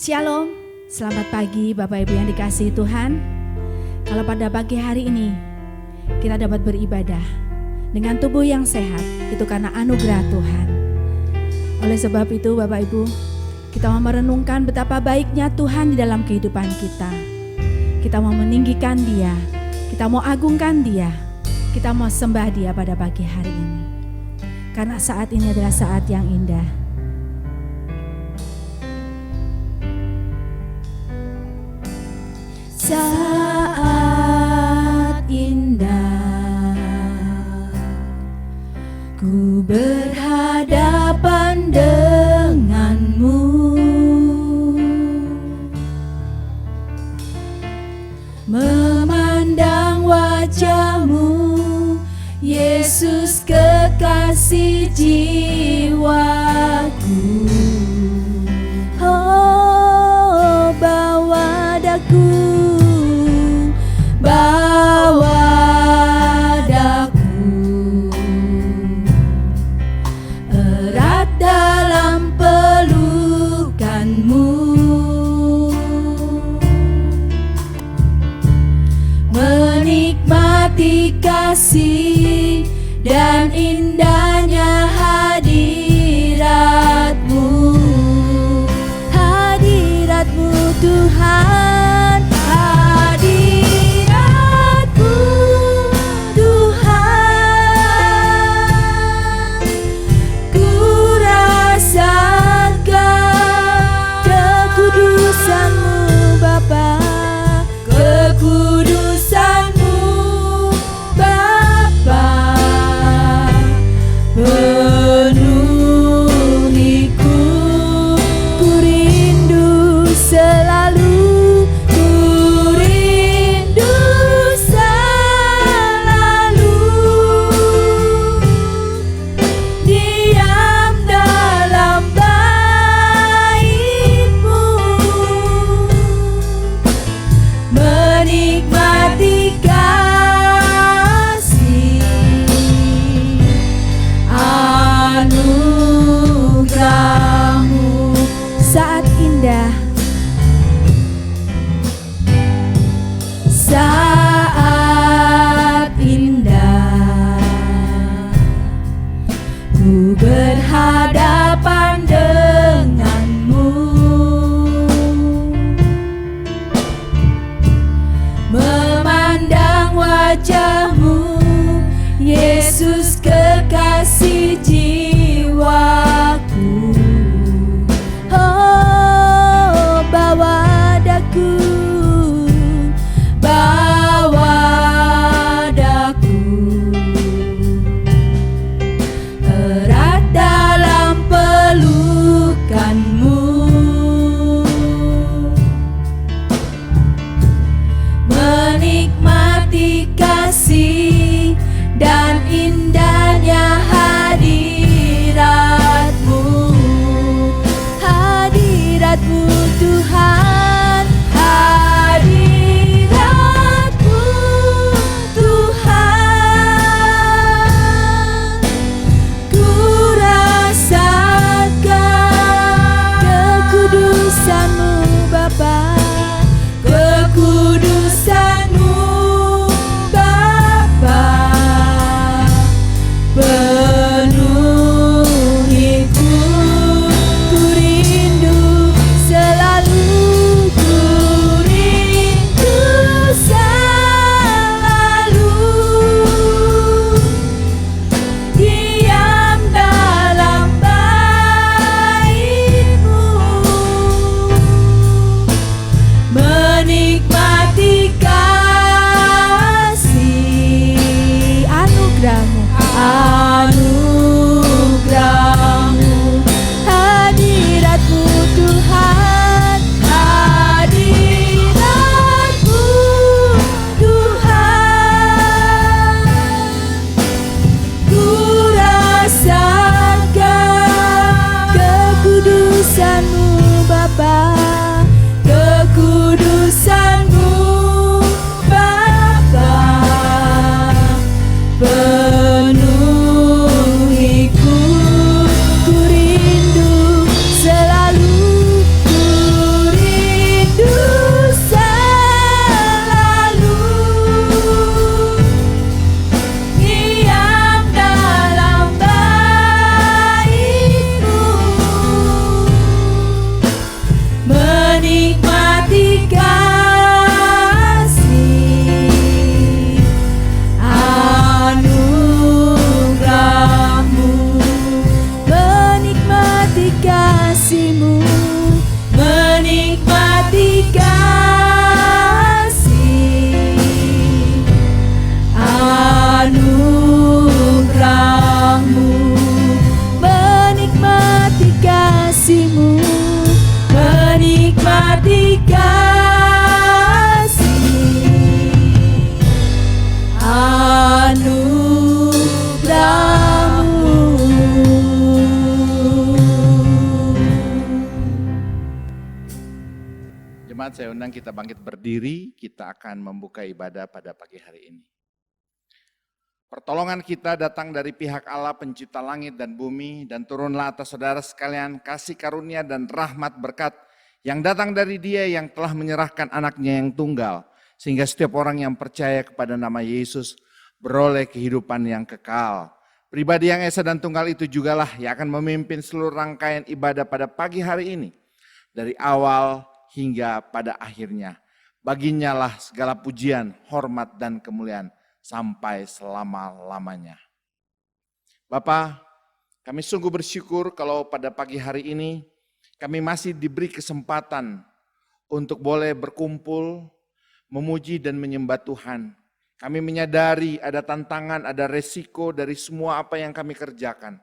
Shalom, selamat pagi Bapak Ibu yang dikasihi Tuhan. Kalau pada pagi hari ini kita dapat beribadah dengan tubuh yang sehat, itu karena anugerah Tuhan. Oleh sebab itu Bapak Ibu, kita mau merenungkan betapa baiknya Tuhan di dalam kehidupan kita. Kita mau meninggikan Dia, kita mau agungkan Dia, kita mau sembah Dia pada pagi hari ini. Karena saat ini adalah saat yang indah. Saat indah ku berhadapan denganmu, memandang wajahmu, Yesus kekasih jiwaku. Oh, bawa daku, bawa daku erat dalam pelukanmu, menikmati kasih dan indahnya hadiratmu, hadiratmu Tuhan, hadiratmu Tuhan, ku rasakan kekudusan-Mu Bapa, kekudusan-Mu Bapa, penuhiku, ku rindu selalu, ku rindu selalu diam dalam bait-Mu, menikmati kasih anugerah-Mu. Saat indah, saat indah ku berhadapan denganmu, memandang wajahmu, Yesus kekasih jiwaku. Oh, bawa daku, bawa daku erat dalam pelukanmu, menikmati kasih jemaat, saya undang kita bangkit berdiri, kita akan membuka ibadah pada pagi hari ini. Pertolongan kita datang dari pihak Allah pencipta langit dan bumi, dan turunlah atas saudara sekalian kasih karunia dan rahmat berkat yang datang dari Dia yang telah menyerahkan anaknya yang tunggal, sehingga setiap orang yang percaya kepada nama Yesus beroleh kehidupan yang kekal. Pribadi yang esa dan tunggal itu jugalah yang akan memimpin seluruh rangkaian ibadah pada pagi hari ini, dari awal hingga pada akhirnya. Baginya lah segala pujian, hormat, dan kemuliaan sampai selama-lamanya. Bapa, kami sungguh bersyukur kalau pada pagi hari ini kami masih diberi kesempatan untuk boleh berkumpul, memuji dan menyembah Tuhan. Kami menyadari ada tantangan, ada resiko dari semua apa yang kami kerjakan.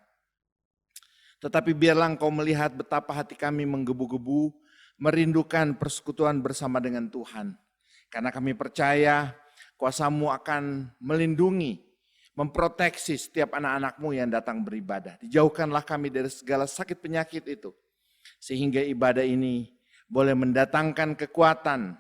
Tetapi biarlah Engkau melihat betapa hati kami menggebu-gebu, merindukan persekutuan bersama dengan Tuhan. Karena kami percaya kuasa-Mu akan melindungi, memproteksi setiap anak-anak-Mu yang datang beribadah. Dijauhkanlah kami dari segala sakit penyakit itu. Sehingga ibadah ini boleh mendatangkan kekuatan,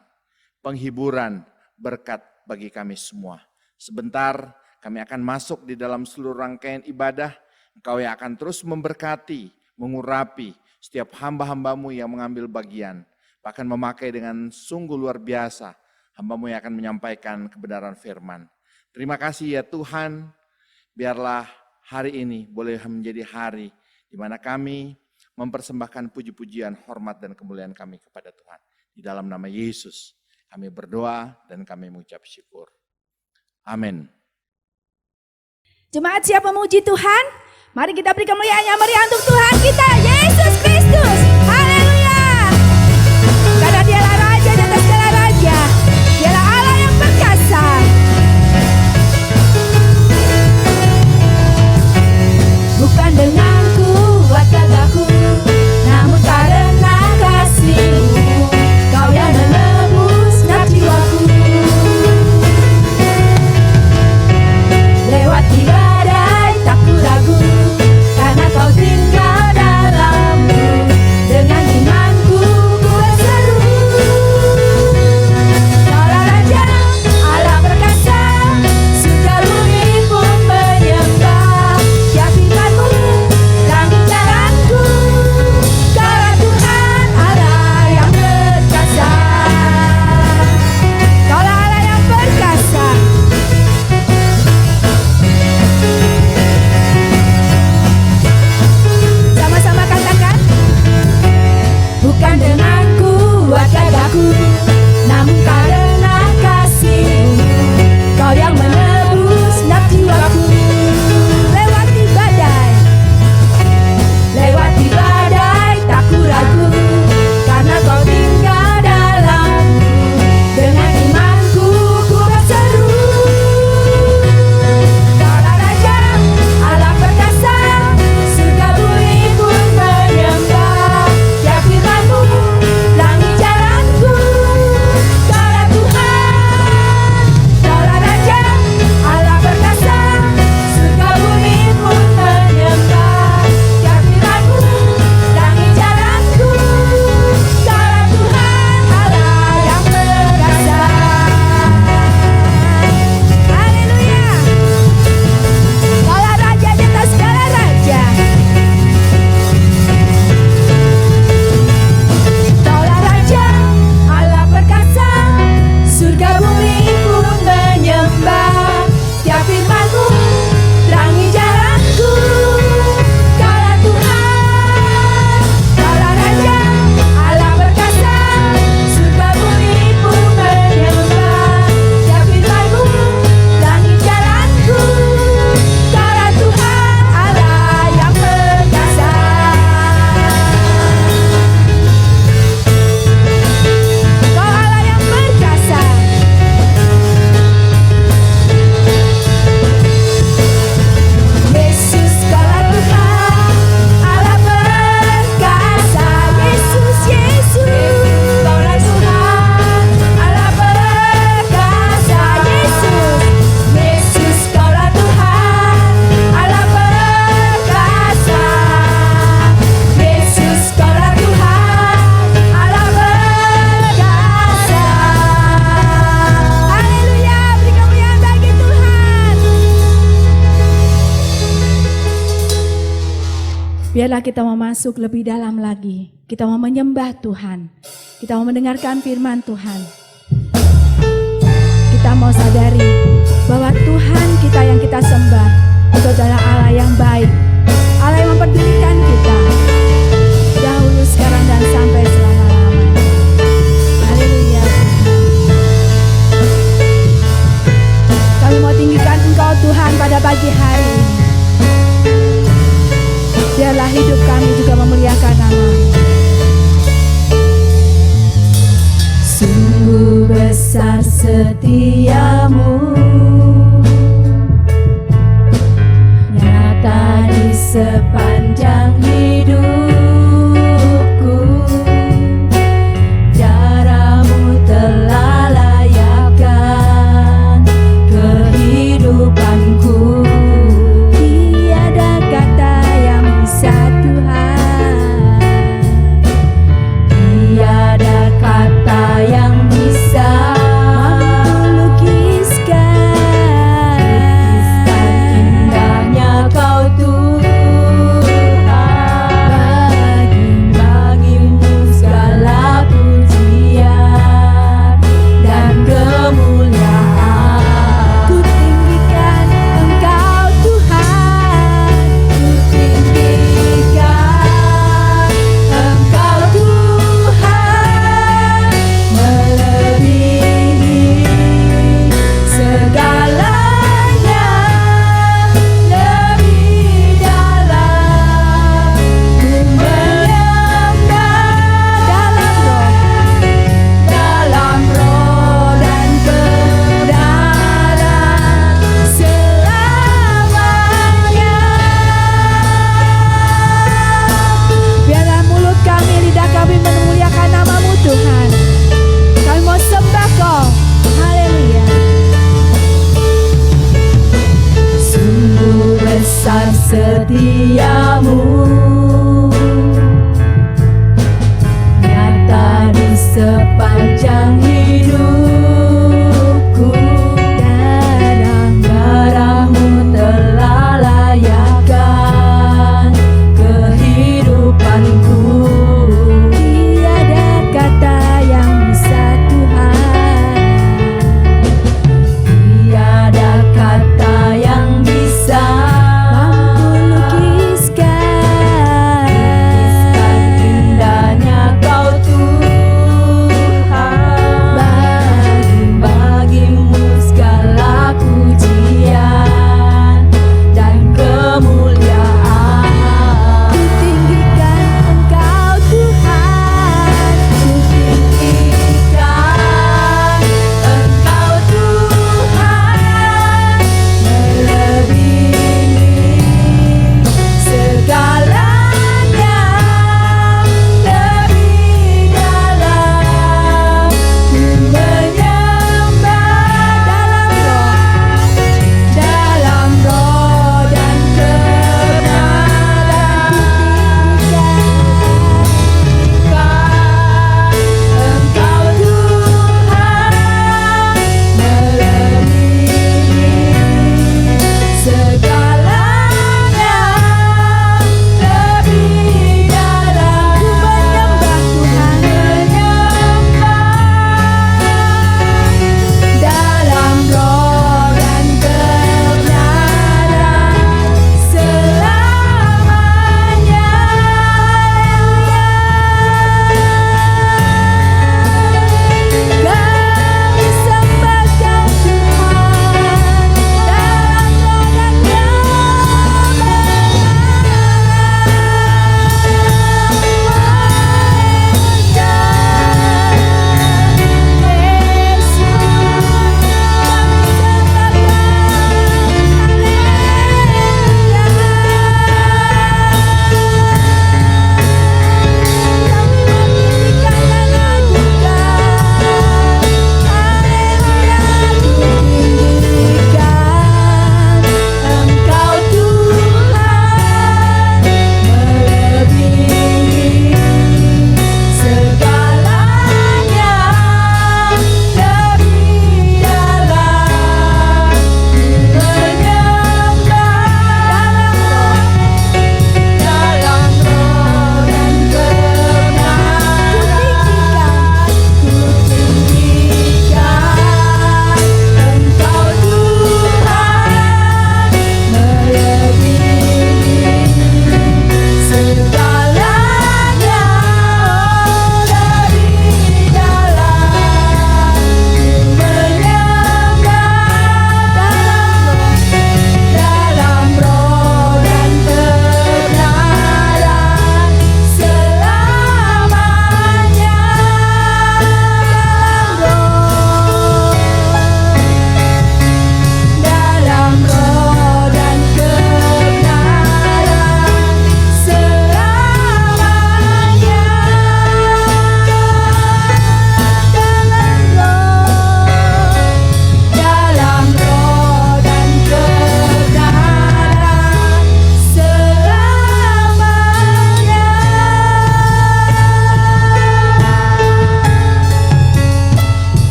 penghiburan, berkat bagi kami semua. Sebentar kami akan masuk di dalam seluruh rangkaian ibadah. Engkau yang akan terus memberkati, mengurapi setiap hamba-hamba-Mu yang mengambil bagian. Bahkan memakai dengan sungguh luar biasa hamba-Mu yang akan menyampaikan kebenaran firman. Terima kasih ya Tuhan, biarlah hari ini boleh menjadi hari di mana kami mempersembahkan puji-pujian, hormat dan kemuliaan kami kepada Tuhan. Di dalam nama Yesus kami berdoa dan kami mengucap syukur. Amin. Jemaat siap memuji Tuhan? Mari kita beri kemuliaan yang meriah untuk Tuhan kita, Yesus Kristus. Haleluya. Karena Dialah Raja di atas segala raja. Dialah Allah yang perkasa. Bukan dengan kuat gagahku, namun karena kasih-Mu, Kau yang menebus genap jiwaku. Lewati badai tak ku ragu, karena Kau tinggal dalamku. Biarlah kita mau masuk lebih dalam lagi. Kita mau menyembah Tuhan. Kita mau mendengarkan firman Tuhan. Kita mau sadari bahwa Tuhan kita yang kita sembah itu adalah Allah yang baik, Allah yang mempedulikan kita dahulu, sekarang, dan sampai selama-lamanya. Haleluya. Kami mau tinggikan Engkau Tuhan pada pagi hari ini. Biarlah hidup kami juga memuliakan nama-Mu. Sungguh besar setiamu, nyata di sepanjang hidupku. Caramu telah layakkan kehidupanku. Tiada kata yang bisa Tuhan, tiada kata yang bisa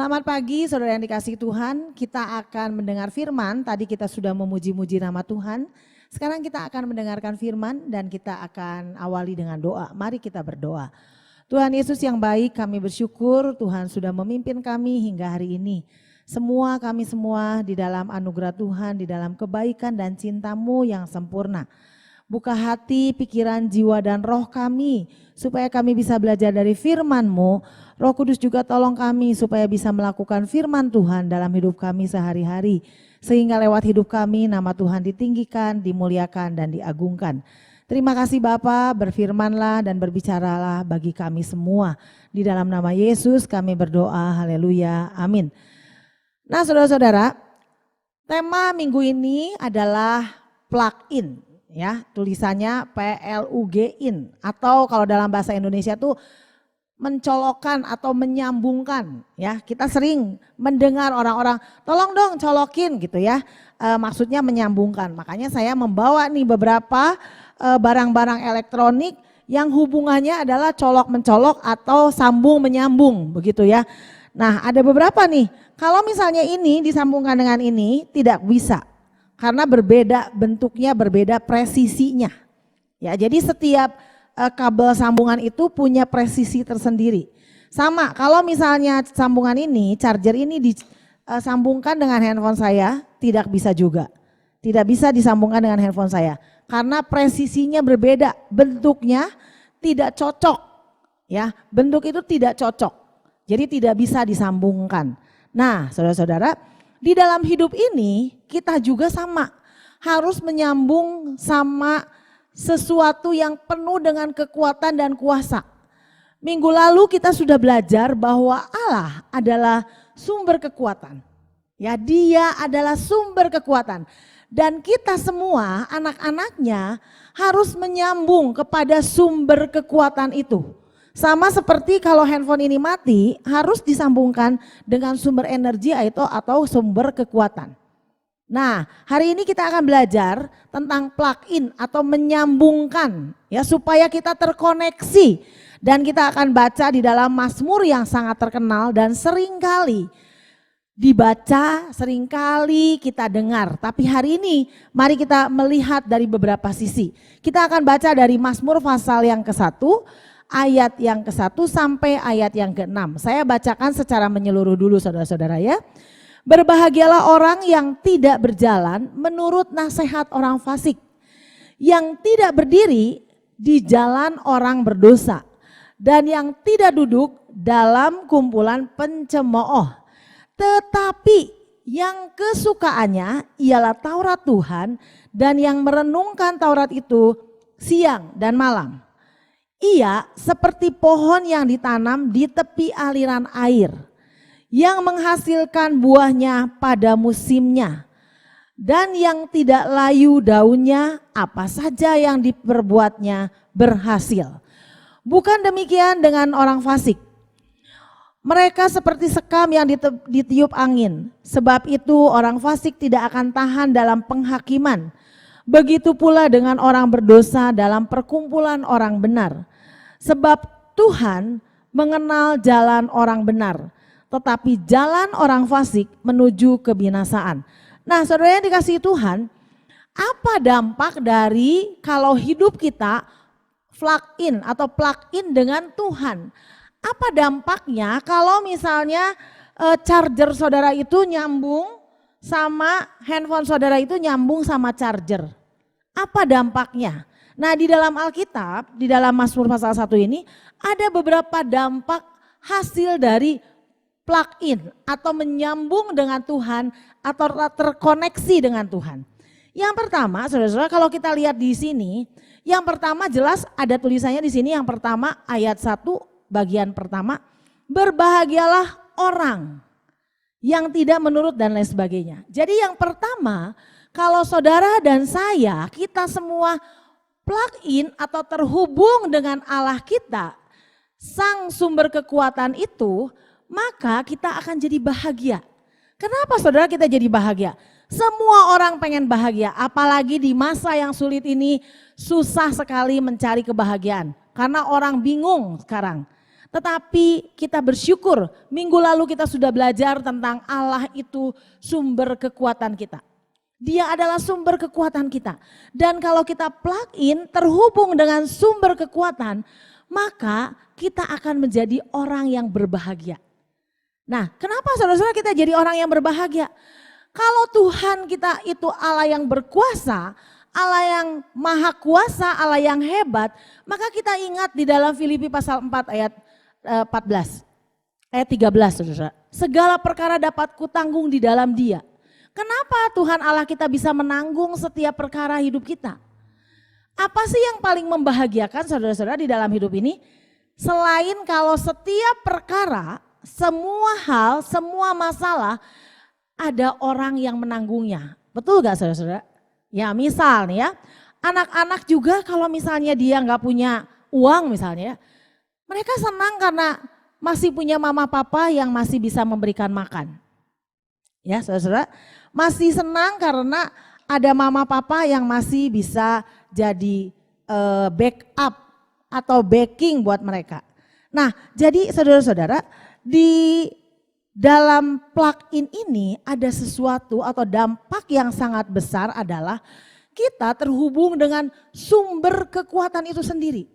Selamat pagi saudara yang dikasihi Tuhan, kita akan mendengar firman, tadi kita sudah memuji-muji nama Tuhan. Sekarang kita akan mendengarkan firman dan kita akan awali dengan doa. Mari kita berdoa. Tuhan Yesus yang baik, kami bersyukur Tuhan sudah memimpin kami hingga hari ini. Kami semua di dalam anugerah Tuhan, di dalam kebaikan dan cinta-Mu yang sempurna. Buka hati, pikiran, jiwa dan roh kami supaya kami bisa belajar dari firman-Mu. Roh Kudus juga tolong kami supaya bisa melakukan firman Tuhan dalam hidup kami sehari-hari. Sehingga lewat hidup kami nama Tuhan ditinggikan, dimuliakan dan diagungkan. Terima kasih Bapa, berfirmanlah dan berbicaralah bagi kami semua. Di dalam nama Yesus kami berdoa, haleluya, amin. Nah saudara-saudara, tema minggu ini adalah plug-in. Ya, tulisannya PLUG-in atau kalau dalam bahasa Indonesia tuh mencolokkan atau menyambungkan ya. Kita sering mendengar orang-orang tolong dong colokin gitu ya, maksudnya menyambungkan. Makanya saya membawa nih beberapa barang-barang elektronik yang hubungannya adalah colok mencolok atau sambung menyambung begitu ya. Nah ada beberapa nih, kalau misalnya ini disambungkan dengan ini tidak bisa karena berbeda bentuknya, berbeda presisinya ya. Jadi setiap kabel sambungan itu punya presisi tersendiri. Sama kalau misalnya sambungan ini, charger ini disambungkan dengan handphone saya, tidak bisa juga. Tidak bisa disambungkan dengan handphone saya. Karena presisinya berbeda, bentuknya tidak cocok. Ya, bentuk itu tidak cocok. Jadi tidak bisa disambungkan. Nah saudara-saudara, di dalam hidup ini kita juga sama. Harus menyambung sama sesuatu yang penuh dengan kekuatan dan kuasa. Minggu lalu kita sudah belajar bahwa Allah adalah sumber kekuatan. Ya, Dia adalah sumber kekuatan. Dan kita semua anak-anaknya harus menyambung kepada sumber kekuatan itu. Sama seperti kalau handphone ini mati harus disambungkan dengan sumber energi atau sumber kekuatan. Nah, hari ini kita akan belajar tentang plug-in atau menyambungkan ya supaya kita terkoneksi, dan kita akan baca di dalam Mazmur yang sangat terkenal dan seringkali dibaca, seringkali kita dengar. Tapi hari ini mari kita melihat dari beberapa sisi. Kita akan baca dari Mazmur pasal yang ke-1, ayat yang ke-1 sampai ayat yang ke-6. Saya bacakan secara menyeluruh dulu saudara-saudara ya. Berbahagialah orang yang tidak berjalan menurut nasihat orang fasik, yang tidak berdiri di jalan orang berdosa, dan yang tidak duduk dalam kumpulan pencemooh. Tetapi yang kesukaannya ialah Taurat Tuhan, dan yang merenungkan Taurat itu siang dan malam. Ia seperti pohon yang ditanam di tepi aliran air, yang menghasilkan buahnya pada musimnya, dan yang tidak layu daunnya, apa saja yang diperbuatnya berhasil. Bukan demikian dengan orang fasik. Mereka seperti sekam yang ditiup angin. Sebab itu orang fasik tidak akan tahan dalam penghakiman. Begitu pula dengan orang berdosa dalam perkumpulan orang benar. Sebab Tuhan mengenal jalan orang benar, tetapi jalan orang fasik menuju kebinasaan. Nah saudara yang dikasihi Tuhan, apa dampak dari kalau hidup kita plug-in atau plug-in dengan Tuhan? Apa dampaknya kalau misalnya charger saudara itu nyambung sama handphone saudara itu nyambung sama charger? Apa dampaknya? Nah di dalam Alkitab, di dalam Mazmur pasal 1 ini ada beberapa dampak hasil dari plug-in atau menyambung dengan Tuhan atau terkoneksi dengan Tuhan. Yang pertama, saudara-saudara, kalau kita lihat di sini, yang pertama jelas ada tulisannya di sini, yang pertama ayat 1 bagian pertama, berbahagialah orang yang tidak menurut dan lain sebagainya. Jadi yang pertama, kalau saudara dan saya, kita semua plug-in atau terhubung dengan Allah kita, sang sumber kekuatan itu, maka kita akan jadi bahagia. Kenapa saudara kita jadi bahagia? Semua orang pengen bahagia, apalagi di masa yang sulit ini susah sekali mencari kebahagiaan. Karena orang bingung sekarang. Tetapi kita bersyukur minggu lalu kita sudah belajar tentang Allah itu sumber kekuatan kita. Dia adalah sumber kekuatan kita. Dan kalau kita plug in terhubung dengan sumber kekuatan, maka kita akan menjadi orang yang berbahagia. Nah, kenapa saudara-saudara kita jadi orang yang berbahagia? Kalau Tuhan kita itu Allah yang berkuasa, Allah yang maha kuasa, Allah yang hebat, maka kita ingat di dalam Filipi pasal 4 ayat 14, ayat 13 saudara. Segala perkara dapat kutanggung di dalam Dia. Kenapa Tuhan Allah kita bisa menanggung setiap perkara hidup kita? Apa sih yang paling membahagiakan saudara-saudara di dalam hidup ini? Selain kalau setiap perkara, semua hal, semua masalah ada orang yang menanggungnya. Betul gak saudara-saudara? Ya misal nih ya, anak-anak juga kalau misalnya dia nggak punya uang misalnya, mereka senang karena masih punya mama papa yang masih bisa memberikan makan. Ya saudara-saudara, masih senang karena ada mama papa yang masih bisa jadi backup atau backing buat mereka. Nah jadi saudara-saudara, di dalam plug-in ini ada sesuatu atau dampak yang sangat besar adalah kita terhubung dengan sumber kekuatan itu sendiri.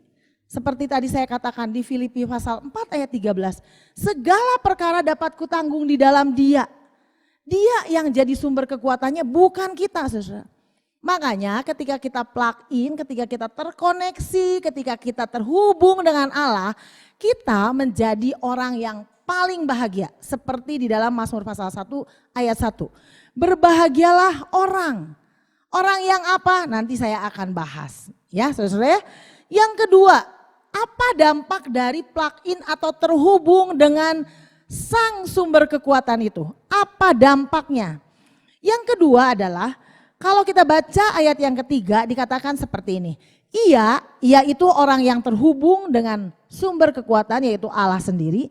Seperti tadi saya katakan di Filipi pasal 4 ayat 13. Segala perkara dapat kutanggung di dalam Dia. Dia yang jadi sumber kekuatannya, bukan kita saudara. Makanya ketika kita plug in, ketika kita terkoneksi, ketika kita terhubung dengan Allah, kita menjadi orang yang paling bahagia. Seperti di dalam Mazmur pasal 1 ayat 1. Berbahagialah orang. Orang yang apa? Nanti saya akan bahas. Ya saudara-saudara. Yang kedua, apa dampak dari plug-in atau terhubung dengan sang sumber kekuatan itu? Apa dampaknya? Yang kedua adalah kalau kita baca ayat yang ketiga dikatakan seperti ini. Ia yaitu orang yang terhubung dengan sumber kekuatan yaitu Allah sendiri.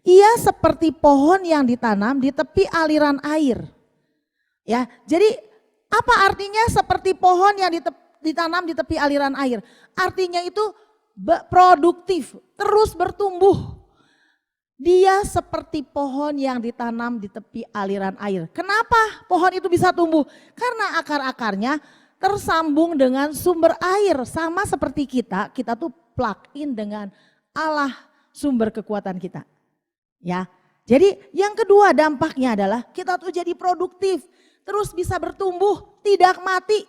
Ia seperti pohon yang ditanam di tepi aliran air. Ya, jadi apa artinya seperti pohon yang ditanam di tepi aliran air? Artinya itu produktif, terus bertumbuh. Dia seperti pohon yang ditanam di tepi aliran air. Kenapa pohon itu bisa tumbuh? Karena akar-akarnya tersambung dengan sumber air. Sama seperti kita tuh plug in dengan Allah sumber kekuatan kita. Ya, jadi yang kedua dampaknya adalah kita tuh jadi produktif, terus bisa bertumbuh, tidak mati.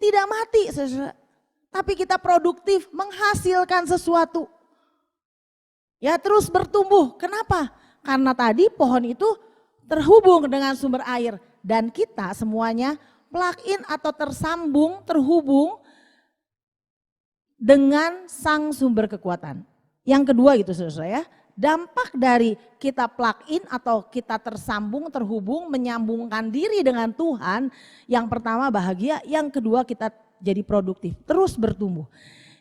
Tidak mati, saudara. Tapi kita produktif, menghasilkan sesuatu. Ya terus bertumbuh, kenapa? Karena tadi pohon itu terhubung dengan sumber air. Dan kita semuanya plug in atau tersambung, terhubung dengan sang sumber kekuatan. Yang kedua gitu saudara ya, dampak dari kita plug in atau kita tersambung, terhubung, menyambungkan diri dengan Tuhan. Yang pertama bahagia, yang kedua kita jadi produktif, terus bertumbuh.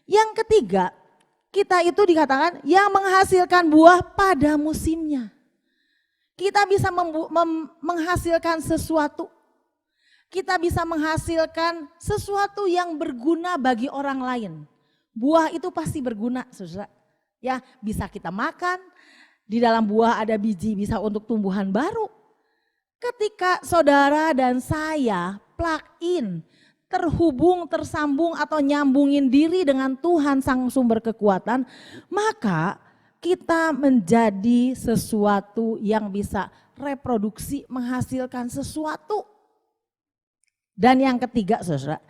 Yang ketiga, kita itu dikatakan yang menghasilkan buah pada musimnya. Kita bisa menghasilkan sesuatu. Kita bisa menghasilkan sesuatu yang berguna bagi orang lain. Buah itu pasti berguna, saudara. Ya, bisa kita makan. Di dalam buah ada biji, bisa untuk tumbuhan baru. Ketika saudara dan saya plug in, terhubung, tersambung atau nyambungin diri dengan Tuhan sang sumber kekuatan, maka kita menjadi sesuatu yang bisa reproduksi, menghasilkan sesuatu. Dan yang ketiga saudara,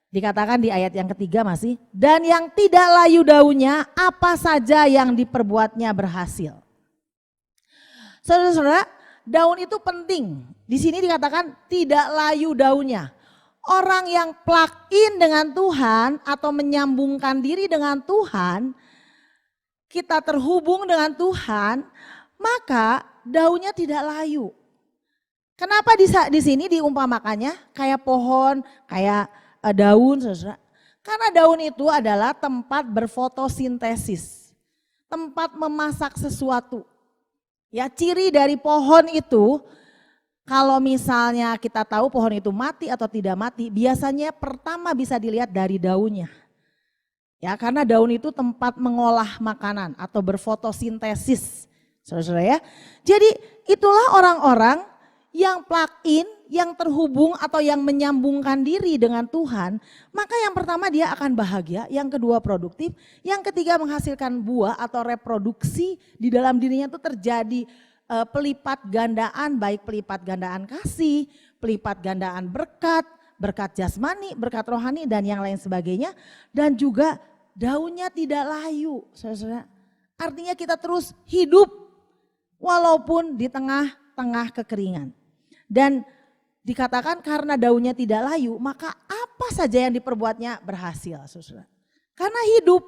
dikatakan di ayat yang ketiga masih, dan yang tidak layu daunnya apa saja yang diperbuatnya berhasil. Saudara-saudara, daun itu penting. Di sini dikatakan tidak layu daunnya. Orang yang plug in dengan Tuhan atau menyambungkan diri dengan Tuhan, kita terhubung dengan Tuhan, maka daunnya tidak layu. Kenapa di sini diumpamakannya kayak pohon, kayak daun, saudara? Karena daun itu adalah tempat berfotosintesis, tempat memasak sesuatu. Ya, ciri dari pohon itu, kalau misalnya kita tahu pohon itu mati atau tidak mati, biasanya pertama bisa dilihat dari daunnya. Ya, karena daun itu tempat mengolah makanan atau berfotosintesis. Saudara-saudara ya. Jadi itulah orang-orang yang plug in, yang terhubung atau yang menyambungkan diri dengan Tuhan. Maka yang pertama dia akan bahagia, yang kedua produktif, yang ketiga menghasilkan buah atau reproduksi di dalam dirinya itu terjadi pelipat gandaan, baik pelipat gandaan kasih, pelipat gandaan berkat, berkat jasmani, berkat rohani dan yang lain sebagainya. Dan juga daunnya tidak layu, saudara. Artinya kita terus hidup walaupun di tengah-tengah kekeringan. Dan dikatakan karena daunnya tidak layu, maka apa saja yang diperbuatnya berhasil, saudara. Karena hidup.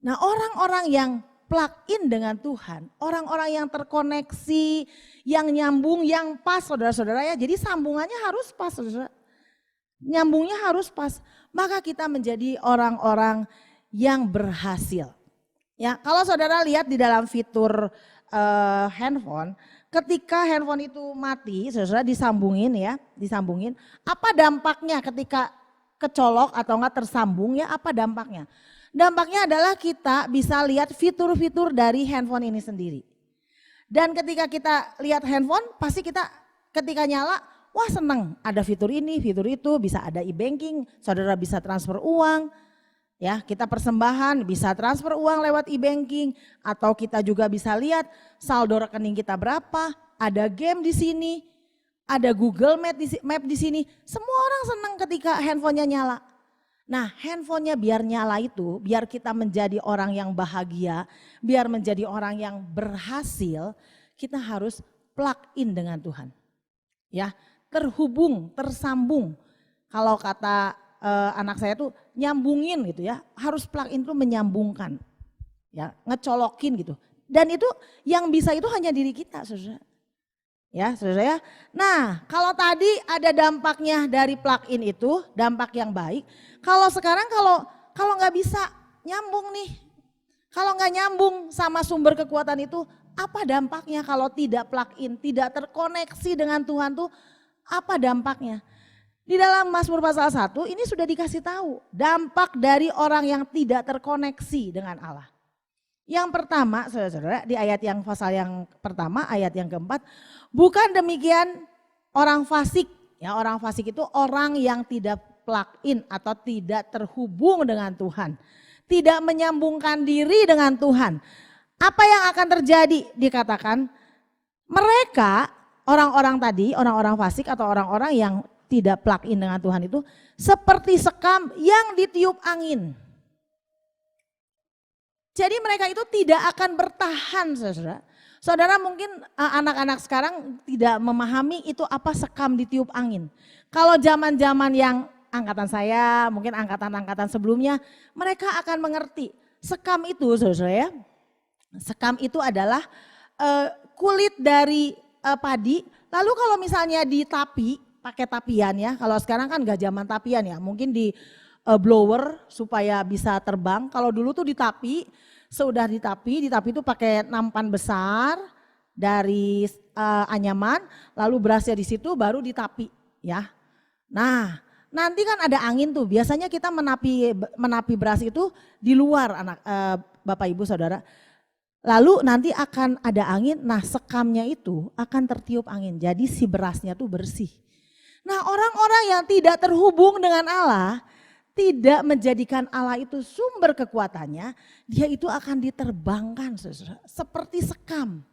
Nah, orang-orang yang plug in dengan Tuhan, orang-orang yang terkoneksi, yang nyambung, yang pas, saudara-saudara ya. Jadi sambungannya harus pas, saudara. Nyambungnya harus pas. Maka kita menjadi orang-orang yang berhasil. Ya, kalau saudara lihat di dalam fitur handphone, ketika handphone itu mati, saudara disambungin ya, disambungin. Apa dampaknya ketika kecolok atau enggak tersambung ya? Apa dampaknya? Dampaknya adalah kita bisa lihat fitur-fitur dari handphone ini sendiri. Dan ketika kita lihat handphone, pasti kita ketika nyala, wah seneng ada fitur ini, fitur itu, bisa ada e-banking, saudara bisa transfer uang. Ya, kita persembahan bisa transfer uang lewat e-banking atau kita juga bisa lihat saldo rekening kita berapa, ada game di sini, ada Google Map di sini. Semua orang senang ketika handphonenya nyala. Nah, handphonenya biar nyala itu, biar kita menjadi orang yang bahagia, biar menjadi orang yang berhasil, kita harus plug in dengan Tuhan. Ya, terhubung, tersambung. Kalau kata anak saya tuh nyambungin gitu ya, harus plug in tuh menyambungkan, ya ngecolokin gitu. Dan itu yang bisa itu hanya diri kita, saudara. Ya, saudara ya. Nah, kalau tadi ada dampaknya dari plug in itu, dampak yang baik. Kalau sekarang kalau nggak bisa nyambung nih, kalau nggak nyambung sama sumber kekuatan itu, apa dampaknya kalau tidak plug in, tidak terkoneksi dengan Tuhan tuh, apa dampaknya? Di dalam Mazmur pasal 1 ini sudah dikasih tahu dampak dari orang yang tidak terkoneksi dengan Allah. Yang pertama, saudara-saudara, di ayat yang pasal yang pertama, ayat yang keempat, bukan demikian orang fasik. Ya, orang fasik itu orang yang tidak plug in atau tidak terhubung dengan Tuhan. Tidak menyambungkan diri dengan Tuhan. Apa yang akan terjadi? Dikatakan mereka, orang-orang tadi, orang-orang fasik atau orang-orang yang tidak plug in dengan Tuhan itu seperti sekam yang ditiup angin. Jadi mereka itu tidak akan bertahan, saudara. Saudara mungkin anak-anak sekarang tidak memahami itu apa sekam ditiup angin. Kalau zaman-zaman yang angkatan saya, mungkin angkatan-angkatan sebelumnya, mereka akan mengerti. Sekam itu, saudara ya, sekam itu adalah kulit dari padi. Lalu kalau misalnya ditapi, pakai tapian ya, kalau sekarang kan gak zaman tapian ya, mungkin di blower supaya bisa terbang. Kalau dulu tuh ditapi, sudah ditapi itu pakai nampan besar dari anyaman, lalu berasnya di situ baru ditapi ya. Nah, nanti kan ada angin tuh, biasanya kita menapi beras itu di luar Bapak Ibu Saudara. Lalu nanti akan ada angin, nah sekamnya itu akan tertiup angin, jadi si berasnya tuh bersih. Nah, orang-orang yang tidak terhubung dengan Allah, tidak menjadikan Allah itu sumber kekuatannya, dia itu akan diterbangkan seperti sekam.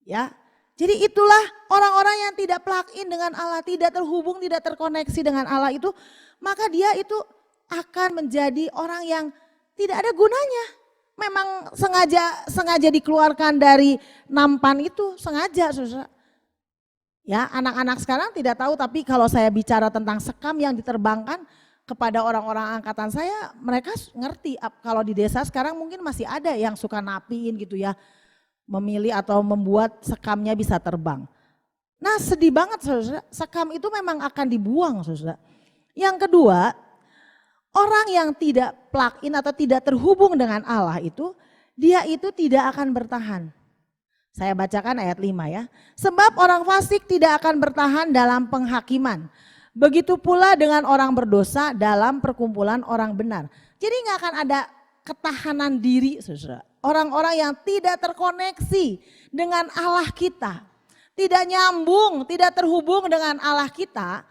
Ya. Jadi itulah orang-orang yang tidak plug in dengan Allah, tidak terhubung, tidak terkoneksi dengan Allah itu, maka dia itu akan menjadi orang yang tidak ada gunanya. Memang sengaja dikeluarkan dari nampan itu, sengaja, saudara. Ya, anak-anak sekarang tidak tahu, tapi kalau saya bicara tentang sekam yang diterbangkan kepada orang-orang angkatan saya, mereka ngerti. Kalau di desa sekarang mungkin masih ada yang suka napiin gitu ya, memilih atau membuat sekamnya bisa terbang. Nah, sedih banget, saudara, sekam itu memang akan dibuang, saudara. Yang kedua, orang yang tidak plug in atau tidak terhubung dengan Allah itu, dia itu tidak akan bertahan. Saya bacakan ayat 5 ya. Sebab orang fasik tidak akan bertahan dalam penghakiman. Begitu pula dengan orang berdosa dalam perkumpulan orang benar. Jadi nggak akan ada ketahanan diri, saudara. Orang-orang yang tidak terkoneksi dengan Allah kita, tidak nyambung, tidak terhubung dengan Allah kita,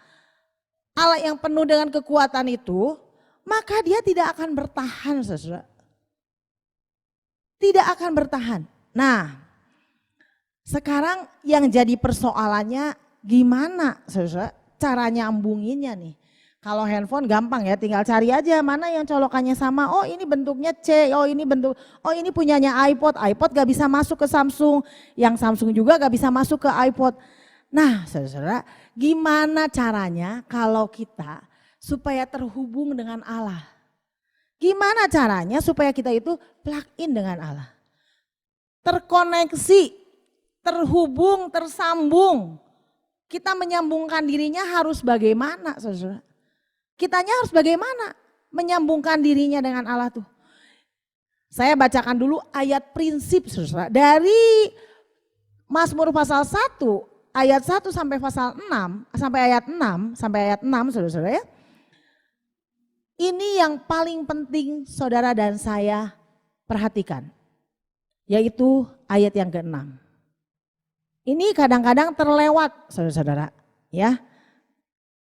Allah yang penuh dengan kekuatan itu, maka dia tidak akan bertahan, saudara. Tidak akan bertahan. Nah, sekarang yang jadi persoalannya gimana, saudara, cara nyambunginnya nih. Kalau handphone gampang ya, tinggal cari aja mana yang colokannya sama. Oh ini bentuknya C, oh ini punyanya iPod. iPod gak bisa masuk ke Samsung, yang Samsung juga gak bisa masuk ke iPod. Nah, saudara, gimana caranya kalau kita supaya terhubung dengan Allah? Gimana caranya supaya kita itu plug in dengan Allah? Terkoneksi, terhubung, tersambung. Kita menyambungkan dirinya harus bagaimana, saudara? Kitanya harus bagaimana menyambungkan dirinya dengan Allah tuh? Saya bacakan dulu ayat prinsip, saudara. Dari Mazmur pasal 1, ayat 1 sampai pasal 6, sampai ayat 6, saudara-saudara ya. Ini yang paling penting saudara dan saya perhatikan, yaitu ayat yang ke-6. Ini kadang-kadang terlewat saudara-saudara ya,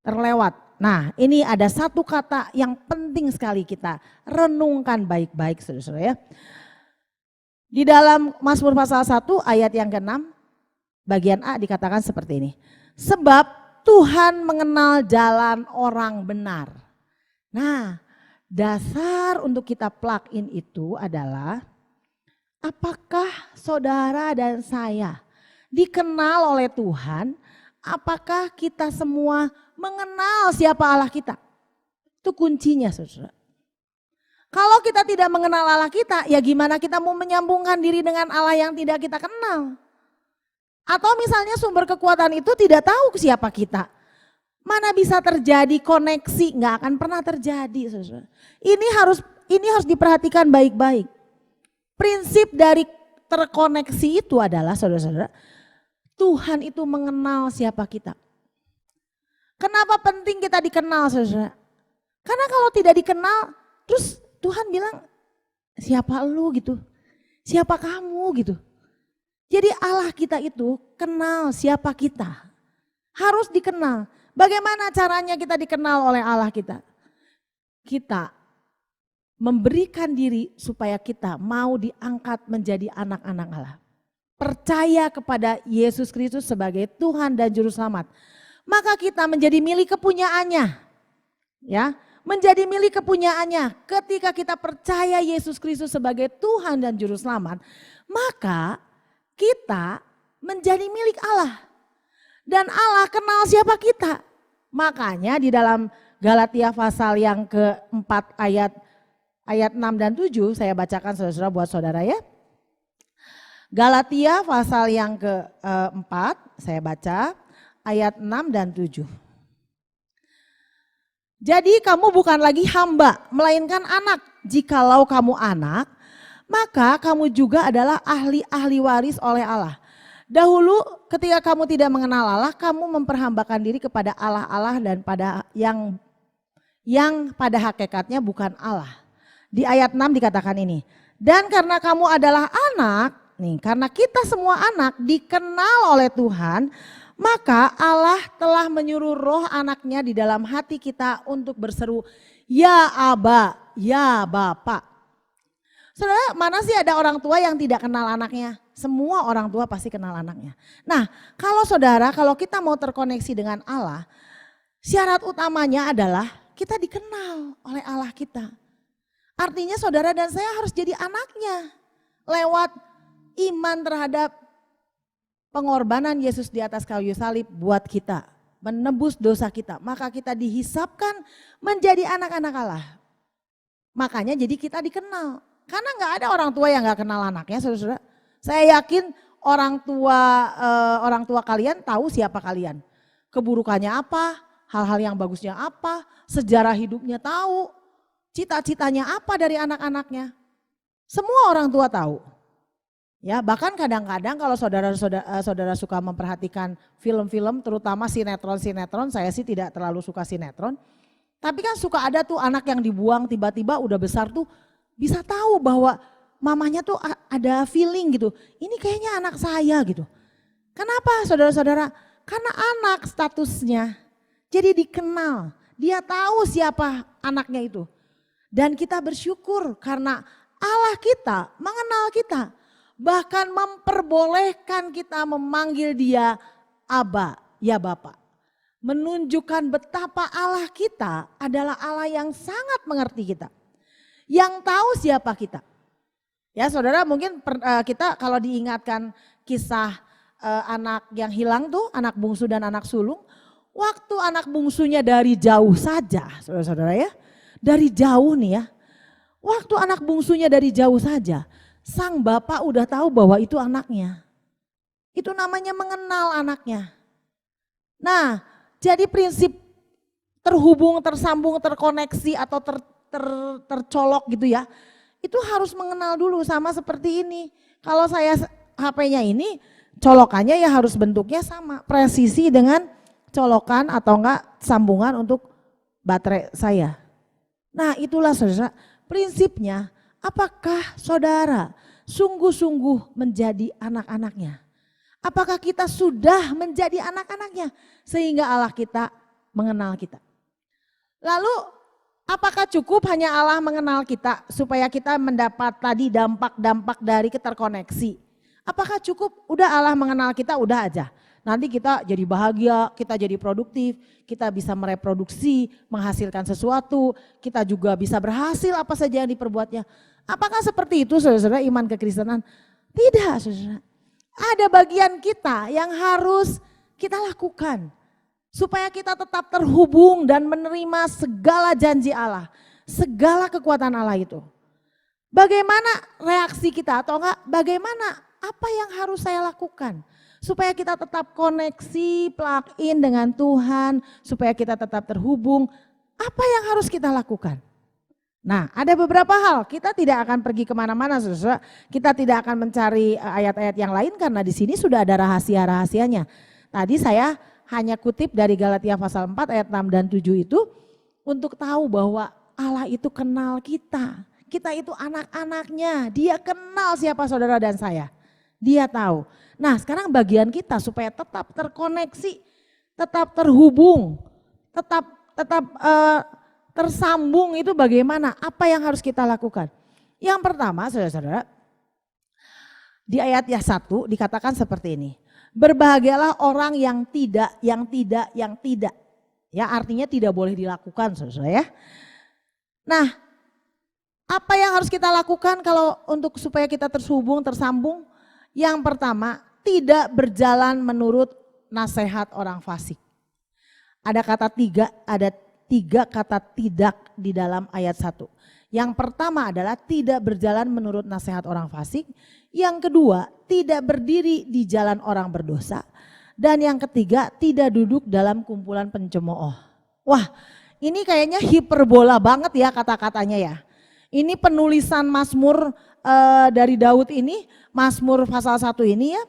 terlewat. Nah ini ada satu kata yang penting sekali kita renungkan baik-baik saudara-saudara ya. Di dalam Mazmur pasal 1 ayat yang ke-6 bagian A dikatakan seperti ini. Sebab Tuhan mengenal jalan orang benar. Nah, dasar untuk kita plug in itu adalah apakah saudara dan saya dikenal oleh Tuhan? Apakah kita semua mengenal siapa Allah kita? Itu kuncinya, saudara. Kalau kita tidak mengenal Allah kita, ya gimana kita mau menyambungkan diri dengan Allah yang tidak kita kenal? Atau misalnya sumber kekuatan itu tidak tahu siapa kita. Mana bisa terjadi koneksi, nggak akan pernah terjadi, saudara. Ini harus diperhatikan baik-baik. Prinsip dari terkoneksi itu adalah, saudara-saudara, Tuhan itu mengenal siapa kita. Kenapa penting kita dikenal, saudara? Karena kalau tidak dikenal, terus Tuhan bilang, siapa lu gitu? Siapa kamu gitu? Jadi Allah kita itu kenal siapa kita. Harus dikenal. Bagaimana caranya kita dikenal oleh Allah kita? Kita memberikan diri supaya kita mau diangkat menjadi anak-anak Allah. Percaya kepada Yesus Kristus sebagai Tuhan dan Juru Selamat. Maka kita menjadi milik kepunyaannya. Ya, menjadi milik kepunyaannya. Ketika kita percaya Yesus Kristus sebagai Tuhan dan Juru Selamat, maka kita menjadi milik Allah. Dan Allah kenal siapa kita. Makanya di dalam Galatia pasal yang ke-4 ayat 6 dan 7 saya bacakan saudara-saudara buat saudara ya. Galatia pasal yang ke-4 saya baca ayat 6 dan 7. Jadi kamu bukan lagi hamba melainkan anak. Jikalau kamu anak maka kamu juga adalah ahli-ahli waris oleh Allah. Dahulu ketika kamu tidak mengenal Allah, kamu memperhambakan diri kepada Allah-Allah dan pada yang pada hakikatnya bukan Allah. Di ayat 6 dikatakan ini. Dan karena kamu adalah anak, nih karena kita semua anak dikenal oleh Tuhan, maka Allah telah menyuruh roh anaknya di dalam hati kita untuk berseru, ya Aba, ya Bapa. Saudara, mana sih ada orang tua yang tidak kenal anaknya? Semua orang tua pasti kenal anaknya. Nah, kalau kita mau terkoneksi dengan Allah, syarat utamanya adalah kita dikenal oleh Allah kita. Artinya saudara dan saya harus jadi anaknya lewat iman terhadap pengorbanan Yesus di atas kayu salib buat kita, menebus dosa kita. Maka kita dihisapkan menjadi anak-anak Allah. Makanya jadi kita dikenal. Karena nggak ada orang tua yang nggak kenal anaknya, saudara-saudara. Saya yakin orang tua kalian tahu siapa kalian, keburukannya apa, hal-hal yang bagusnya apa, sejarah hidupnya tahu, cita-citanya apa dari anak-anaknya. Semua orang tua tahu. Ya, bahkan kadang-kadang kalau saudara suka memperhatikan film-film, terutama sinetron-sinetron, saya sih tidak terlalu suka sinetron. Tapi kan suka ada tuh anak yang dibuang tiba-tiba udah besar tuh bisa tahu bahwa mamanya tuh ada feeling gitu. Ini kayaknya anak saya gitu. Kenapa saudara-saudara? Karena anak statusnya. Jadi dikenal. Dia tahu siapa anaknya itu. Dan kita bersyukur karena Allah kita mengenal kita. Bahkan memperbolehkan kita memanggil dia Aba, ya Bapa. Menunjukkan betapa Allah kita adalah Allah yang sangat mengerti kita. Yang tahu siapa kita. Ya saudara, mungkin kita kalau diingatkan kisah anak yang hilang tuh, anak bungsu dan anak sulung. Waktu anak bungsunya dari jauh saja, saudara-saudara ya. Dari jauh nih ya. Waktu anak bungsunya dari jauh saja, sang bapak udah tahu bahwa itu anaknya. Itu namanya mengenal anaknya. Nah, jadi prinsip terhubung, tersambung, terkoneksi atau tercolok gitu ya. Itu harus mengenal dulu, sama seperti ini. Kalau saya HP-nya ini, colokannya ya harus bentuknya sama, presisi dengan colokan atau enggak sambungan untuk baterai saya. Nah, itulah saudara, prinsipnya apakah saudara sungguh-sungguh menjadi anak-anaknya? Apakah kita sudah menjadi anak-anaknya sehingga Allah kita mengenal kita? Lalu apakah cukup hanya Allah mengenal kita supaya kita mendapat tadi dampak-dampak dari keterkoneksi? Apakah cukup udah Allah mengenal kita udah aja? Nanti kita jadi bahagia, kita jadi produktif, kita bisa mereproduksi, menghasilkan sesuatu, kita juga bisa berhasil apa saja yang diperbuatnya. Apakah seperti itu saudara-saudara iman kekristenan? Tidak saudara. Ada bagian kita yang harus kita lakukan. Supaya kita tetap terhubung dan menerima segala janji Allah. Segala kekuatan Allah itu. Bagaimana reaksi kita atau enggak bagaimana apa yang harus saya lakukan? Supaya kita tetap koneksi, plug in dengan Tuhan, supaya kita tetap terhubung. Apa yang harus kita lakukan? Nah, ada beberapa hal. Kita tidak akan pergi kemana-mana, saudara. Kita tidak akan mencari ayat-ayat yang lain karena di sini sudah ada rahasia-rahasianya. Tadi saya hanya kutip dari Galatia pasal 4 ayat 6 dan 7 itu untuk tahu bahwa Allah itu kenal kita. Kita itu anak-anaknya. Dia kenal siapa saudara dan saya. Dia tahu. Nah sekarang bagian kita supaya tetap terkoneksi, tetap terhubung, tetap tersambung itu bagaimana? Apa yang harus kita lakukan? Yang pertama saudara-saudara, di ayat 1 dikatakan seperti ini. Berbahagialah orang yang tidak. Ya artinya tidak boleh dilakukan saudara ya. Nah apa yang harus kita lakukan kalau untuk supaya kita terhubung, tersambung? Yang pertama, tidak berjalan menurut nasihat orang fasik. Ada tiga kata tidak di dalam ayat 1. Yang pertama adalah tidak berjalan menurut nasihat orang fasik. Yang kedua, tidak berdiri di jalan orang berdosa. Dan yang ketiga, tidak duduk dalam kumpulan pencemooh. Wah, ini kayaknya hiperbola banget ya kata-katanya ya. Ini penulisan Mazmur dari Daud ini, Mazmur pasal 1 ini ya,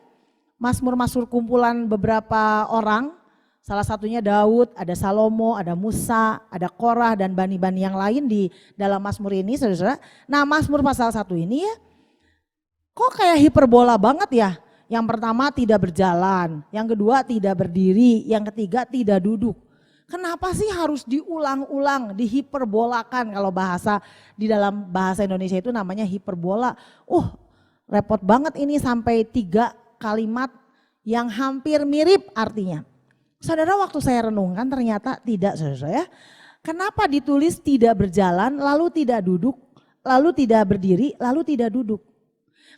Mazmur kumpulan beberapa orang, salah satunya Daud, ada Salomo, ada Musa, ada Korah dan bani-bani yang lain di dalam Mazmur ini saudara. Nah Mazmur pasal 1 ini ya, kok kayak hiperbola banget ya. Yang pertama tidak berjalan, yang kedua tidak berdiri, yang ketiga tidak duduk. Kenapa sih harus diulang-ulang, dihiperbolakan kalau bahasa di dalam bahasa Indonesia itu namanya hiperbola. Repot banget ini sampai 3 kalimat yang hampir mirip artinya. Saudara waktu saya renungkan ternyata tidak saudara ya. Kenapa ditulis tidak berjalan, lalu tidak duduk, lalu tidak berdiri, lalu tidak duduk.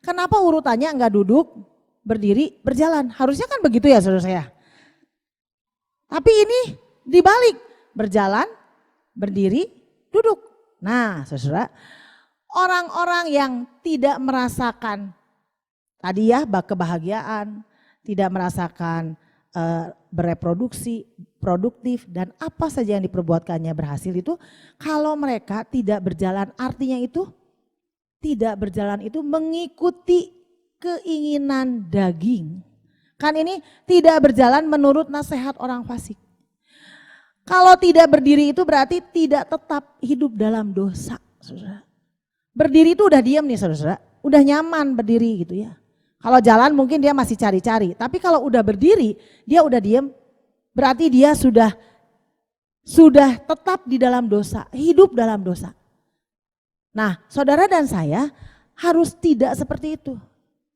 Kenapa urutannya enggak duduk, berdiri, berjalan. Harusnya kan begitu ya saudara saya. Tapi ini dibalik, berjalan, berdiri, duduk. Nah saudara, orang-orang yang tidak merasakan tadi ya kebahagiaan, tidak merasakan bereproduksi, produktif dan apa saja yang diperbuatkannya berhasil itu, kalau mereka tidak berjalan artinya itu, tidak berjalan itu mengikuti keinginan daging. Kan ini tidak berjalan menurut nasihat orang fasik. Kalau tidak berdiri itu berarti tidak tetap hidup dalam dosa, saudara. Berdiri itu udah diam nih saudara, udah nyaman berdiri gitu ya. Kalau jalan mungkin dia masih cari-cari, tapi kalau udah berdiri dia udah diam, berarti dia sudah tetap di dalam dosa, hidup dalam dosa. Nah saudara dan saya harus tidak seperti itu.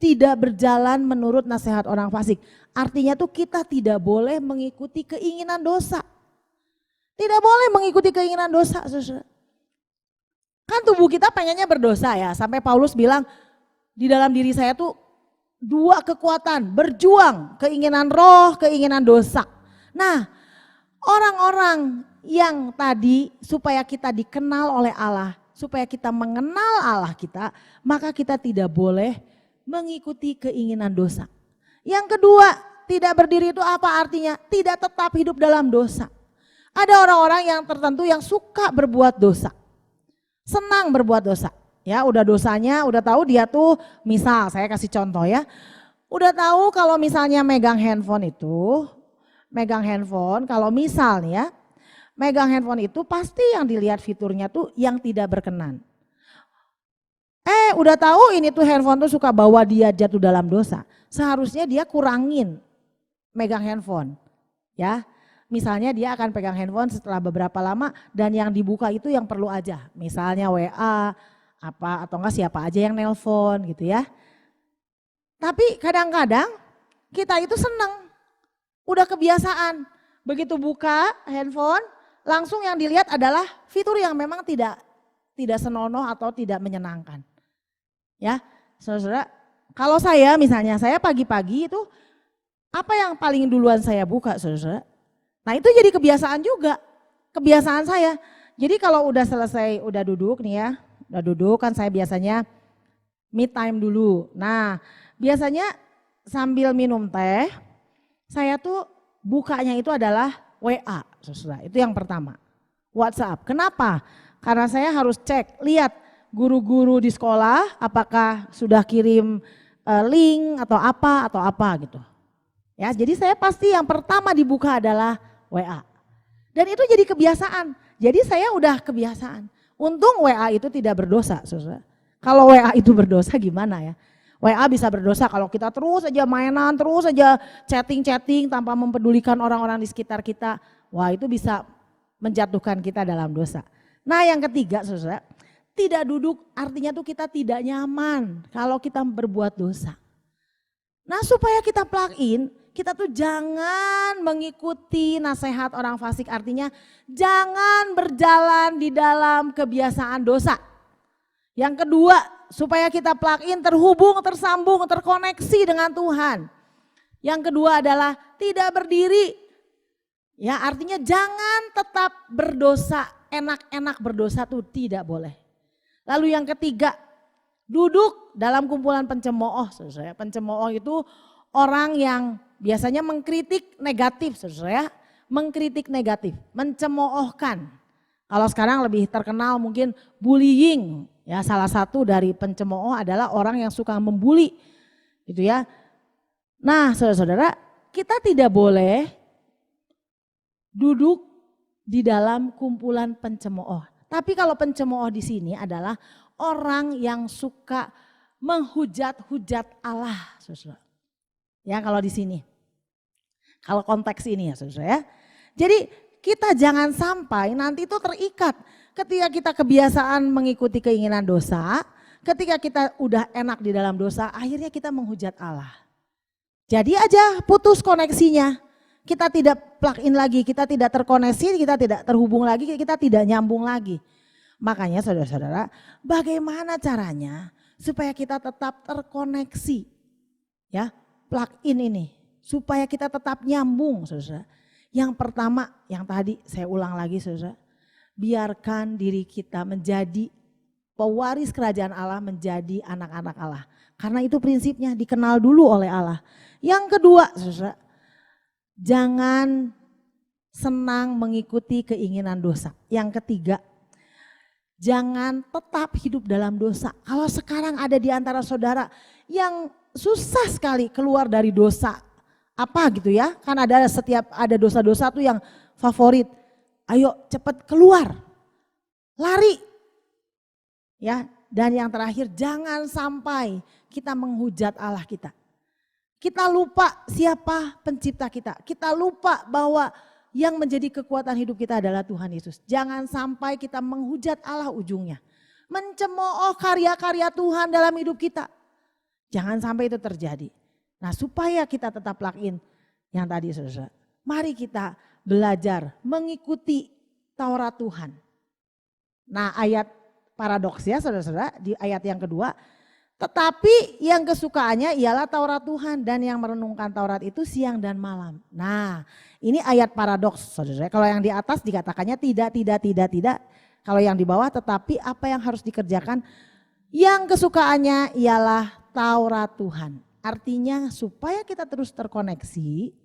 Tidak berjalan menurut nasihat orang fasik. Artinya tuh kita tidak boleh mengikuti keinginan dosa. Tidak boleh mengikuti keinginan dosa, saudara. Kan tubuh kita pengennya berdosa ya. Sampai Paulus bilang di dalam diri saya tuh dua kekuatan, berjuang, keinginan roh, keinginan dosa. Nah, orang-orang yang tadi supaya kita dikenal oleh Allah, supaya kita mengenal Allah kita, maka kita tidak boleh mengikuti keinginan dosa. Yang kedua, tidak berdiri itu apa artinya? Tidak tetap hidup dalam dosa. Ada orang-orang yang tertentu yang suka berbuat dosa. Senang berbuat dosa. Ya, udah dosanya, udah tahu dia tuh, misal saya kasih contoh ya. Udah tahu kalau misalnya megang handphone kalau misal nih ya, megang handphone itu pasti yang dilihat fiturnya tuh yang tidak berkenan. Udah tahu ini tuh handphone tuh suka bawa dia jatuh dalam dosa. Seharusnya dia kurangin megang handphone. Ya, misalnya dia akan pegang handphone setelah beberapa lama dan yang dibuka itu yang perlu aja. Misalnya WA apa atau enggak siapa aja yang nelpon gitu ya. Tapi kadang-kadang kita itu seneng, udah kebiasaan. Begitu buka handphone langsung yang dilihat adalah fitur yang memang tidak senonoh atau tidak menyenangkan. Ya, saudara, kalau saya misalnya, saya pagi-pagi itu apa yang paling duluan saya buka saudara? Nah itu jadi kebiasaan juga, kebiasaan saya. Jadi kalau udah selesai, udah duduk nih ya, udah duduk kan saya biasanya me time dulu. Nah biasanya sambil minum teh, saya tuh bukanya itu adalah WA saudara, itu yang pertama. WhatsApp, kenapa? Karena saya harus cek, lihat guru-guru di sekolah apakah sudah kirim link atau apa gitu. Ya, jadi saya pasti yang pertama dibuka adalah WA. Dan itu jadi kebiasaan. Jadi saya udah kebiasaan. Untung WA itu tidak berdosa, saudara. Kalau WA itu berdosa gimana ya? WA bisa berdosa kalau kita terus aja mainan, terus aja chatting-chatting tanpa mempedulikan orang-orang di sekitar kita. Wah, itu bisa menjatuhkan kita dalam dosa. Nah, yang ketiga, saudara, tidak duduk artinya tuh kita tidak nyaman kalau kita berbuat dosa. Nah supaya kita plug in, kita tuh jangan mengikuti nasihat orang fasik, artinya jangan berjalan di dalam kebiasaan dosa. Yang kedua, supaya kita plug in, terhubung, tersambung, terkoneksi dengan Tuhan. Yang kedua adalah tidak berdiri. Ya artinya jangan tetap berdosa, enak-enak berdosa tuh tidak boleh. Lalu yang ketiga, duduk dalam kumpulan pencemooh. Saudara. Pencemooh itu orang yang biasanya mengkritik negatif, saudara. Mengkritik negatif, mencemoohkan. Kalau sekarang lebih terkenal mungkin bullying. Ya, salah satu dari pencemooh adalah orang yang suka membuli, gitu ya. Nah, saudara-saudara, kita tidak boleh duduk di dalam kumpulan pencemooh. Tapi kalau pencemooh di sini adalah orang yang suka menghujat-hujat Allah, saudara. Ya kalau di sini, kalau konteks ini ya saudara ya. Jadi kita jangan sampai nanti itu terikat ketika kita kebiasaan mengikuti keinginan dosa, ketika kita udah enak di dalam dosa, akhirnya kita menghujat Allah. Jadi aja putus koneksinya. Kita tidak plug in lagi, kita tidak terkoneksi, kita tidak terhubung lagi, kita tidak nyambung lagi. Makanya saudara-saudara, bagaimana caranya supaya kita tetap terkoneksi? Ya, plug in ini supaya kita tetap nyambung, saudara. Yang pertama, yang tadi saya ulang lagi, saudara. Biarkan diri kita menjadi pewaris kerajaan Allah, menjadi anak-anak Allah. Karena itu prinsipnya dikenal dulu oleh Allah. Yang kedua, saudara, jangan senang mengikuti keinginan dosa. Yang ketiga, jangan tetap hidup dalam dosa. Kalau sekarang ada di antara saudara yang susah sekali keluar dari dosa, apa gitu ya? Kan ada setiap ada dosa-dosa tuh yang favorit. ayo cepat keluar, lari. Ya, dan yang terakhir jangan sampai kita menghujat Allah kita. Kita lupa siapa pencipta kita. Kita lupa bahwa yang menjadi kekuatan hidup kita adalah Tuhan Yesus. Jangan sampai kita menghujat Allah ujungnya. Mencemooh karya-karya Tuhan dalam hidup kita. Jangan sampai itu terjadi. Nah, supaya kita tetap plug in yang tadi saudara. Mari kita belajar mengikuti Taurat Tuhan. Nah, ayat paradoks ya saudara-saudara di ayat yang kedua. Tetapi yang kesukaannya ialah Taurat Tuhan dan yang merenungkan Taurat itu siang dan malam. Nah, ini ayat paradoks saudara. Kalau yang di atas dikatakannya tidak. Kalau yang di bawah tetapi apa yang harus dikerjakan? Yang kesukaannya ialah Taurat Tuhan. Artinya supaya kita terus terkoneksi.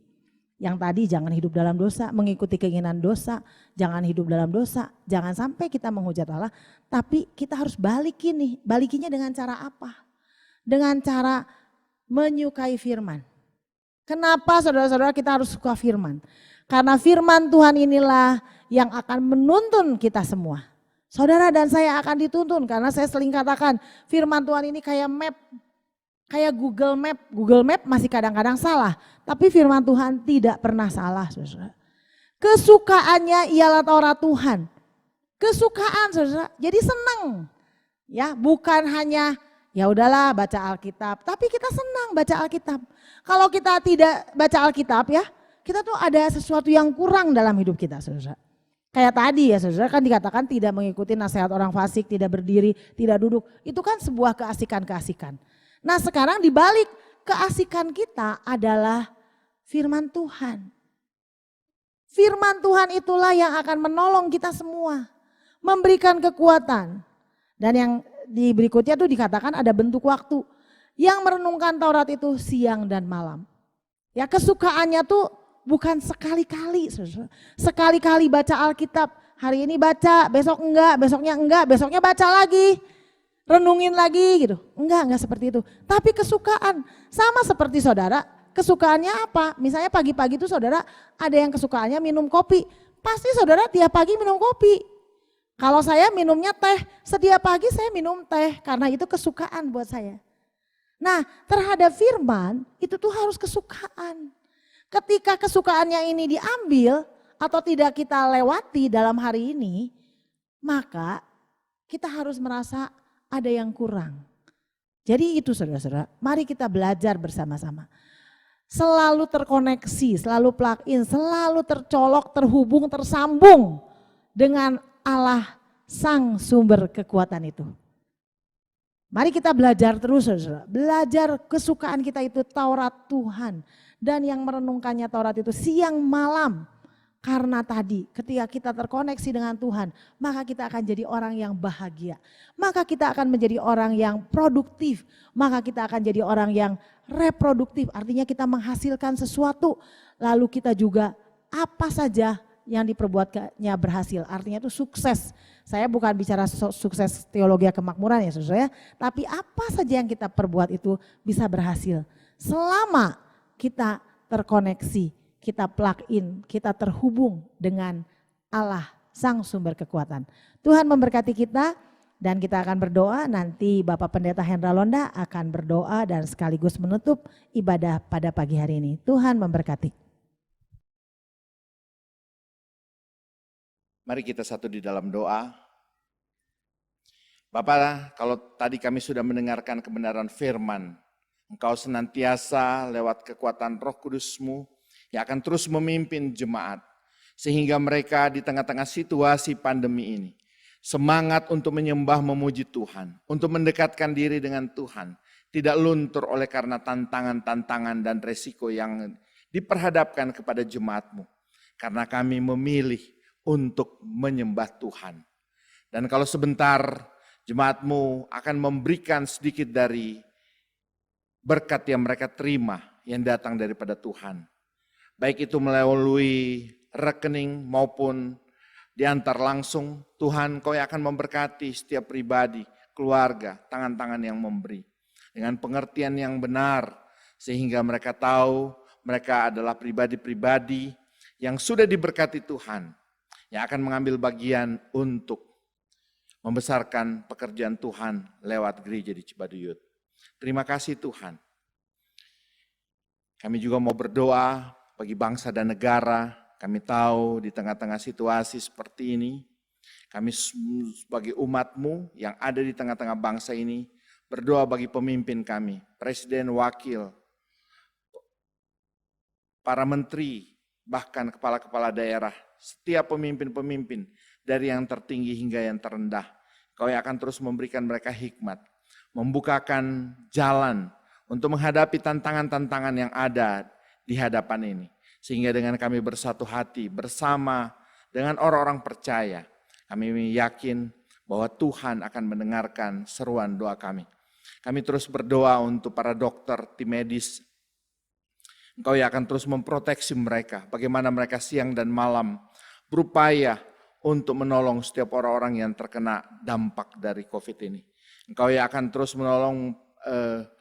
Yang tadi jangan hidup dalam dosa, mengikuti keinginan dosa, jangan hidup dalam dosa, jangan sampai kita menghujat Allah. Tapi kita harus balikinnya dengan cara apa? Dengan cara menyukai firman. Kenapa saudara-saudara kita harus suka firman? Karena firman Tuhan inilah yang akan menuntun kita semua. Saudara dan saya akan dituntun karena saya sering katakan firman Tuhan ini kayak map. Kayak Google Map. Google Map masih kadang-kadang salah. Tapi firman Tuhan tidak pernah salah saudara. Kesukaannya ialah Taurat Tuhan. Kesukaan saudara. Jadi senang. Ya, bukan hanya ya udahlah baca Alkitab. Tapi kita senang baca Alkitab. Kalau kita tidak baca Alkitab ya. Kita tuh ada sesuatu yang kurang dalam hidup kita saudara. Kayak tadi ya saudara kan dikatakan tidak mengikuti nasihat orang fasik. Tidak berdiri, tidak duduk. Itu kan sebuah keasikan-keasikan. Nah sekarang dibalik keasikan kita adalah firman Tuhan. Firman Tuhan itulah yang akan menolong kita semua. Memberikan kekuatan. Dan yang di berikutnya tuh dikatakan ada bentuk waktu. Yang merenungkan Taurat itu siang dan malam. Ya kesukaannya tuh bukan sekali-kali. Sekali-kali baca Alkitab. Hari ini baca, besok enggak, besoknya baca lagi. Renungin lagi gitu. Enggak seperti itu. Tapi kesukaan sama seperti saudara. Kesukaannya apa? Misalnya pagi-pagi itu saudara ada yang kesukaannya minum kopi. Pasti saudara tiap pagi minum kopi. Kalau saya minumnya teh, setiap pagi saya minum teh karena itu kesukaan buat saya. Nah terhadap firman itu tuh harus kesukaan. Ketika kesukaannya ini diambil atau tidak kita lewati dalam hari ini, maka kita harus merasa ada yang kurang. Jadi itu saudara-saudara, mari kita belajar bersama-sama. Selalu terkoneksi, selalu plug in, selalu tercolok, terhubung, tersambung dengan Allah sang sumber kekuatan itu. Mari kita belajar terus saudara, belajar kesukaan kita itu Taurat Tuhan. Dan yang merenungkannya Taurat itu siang malam. Karena tadi ketika kita terkoneksi dengan Tuhan, maka kita akan jadi orang yang bahagia. Maka kita akan menjadi orang yang produktif. Maka kita akan jadi orang yang reproduktif. Artinya kita menghasilkan sesuatu. Lalu kita juga apa saja yang diperbuatnya berhasil. Artinya itu sukses. Saya bukan bicara sukses teologi kemakmuran ya saudara. Tapi apa saja yang kita perbuat itu bisa berhasil. Selama kita terkoneksi. Kita plug in, kita terhubung dengan Allah sang sumber kekuatan. Tuhan memberkati kita dan kita akan berdoa. Nanti Bapak Pendeta Hendra Londa akan berdoa dan sekaligus menutup ibadah pada pagi hari ini. Tuhan memberkati. Mari kita satu di dalam doa. Bapak, kalau tadi kami sudah mendengarkan kebenaran firman, Engkau senantiasa lewat kekuatan Roh Kudus-Mu yang akan terus memimpin jemaat. Sehingga mereka di tengah-tengah situasi pandemi ini semangat untuk menyembah memuji Tuhan. Untuk mendekatkan diri dengan Tuhan. Tidak luntur oleh karena tantangan-tantangan dan resiko yang diperhadapkan kepada jemaat-Mu. Karena kami memilih untuk menyembah Tuhan. Dan kalau sebentar jemaat-Mu akan memberikan sedikit dari berkat yang mereka terima yang datang daripada Tuhan. Baik itu melalui rekening maupun diantar langsung, Tuhan Kau yang akan memberkati setiap pribadi, keluarga, tangan-tangan yang memberi. Dengan pengertian yang benar, sehingga mereka tahu mereka adalah pribadi-pribadi yang sudah diberkati Tuhan. yang akan mengambil bagian untuk membesarkan pekerjaan Tuhan lewat gereja di Cibaduyut. Terima kasih Tuhan. Kami juga mau berdoa bagi bangsa dan negara. Kami tahu di tengah-tengah situasi seperti ini, kami sebagai umat-Mu yang ada di tengah-tengah bangsa ini, berdoa bagi pemimpin kami, presiden, wakil, para menteri, bahkan kepala-kepala daerah, setiap pemimpin-pemimpin dari yang tertinggi hingga yang terendah. Kau yang akan terus memberikan mereka hikmat, membukakan jalan untuk menghadapi tantangan-tantangan yang ada di hadapan ini. Sehingga dengan kami bersatu hati bersama dengan orang-orang percaya, kami yakin bahwa Tuhan akan mendengarkan seruan doa kami. Kami terus berdoa untuk para dokter, tim medis. Engkau yang akan terus memproteksi mereka, bagaimana mereka siang dan malam berupaya untuk menolong setiap orang-orang yang terkena dampak dari COVID ini. Engkau yang akan terus menolong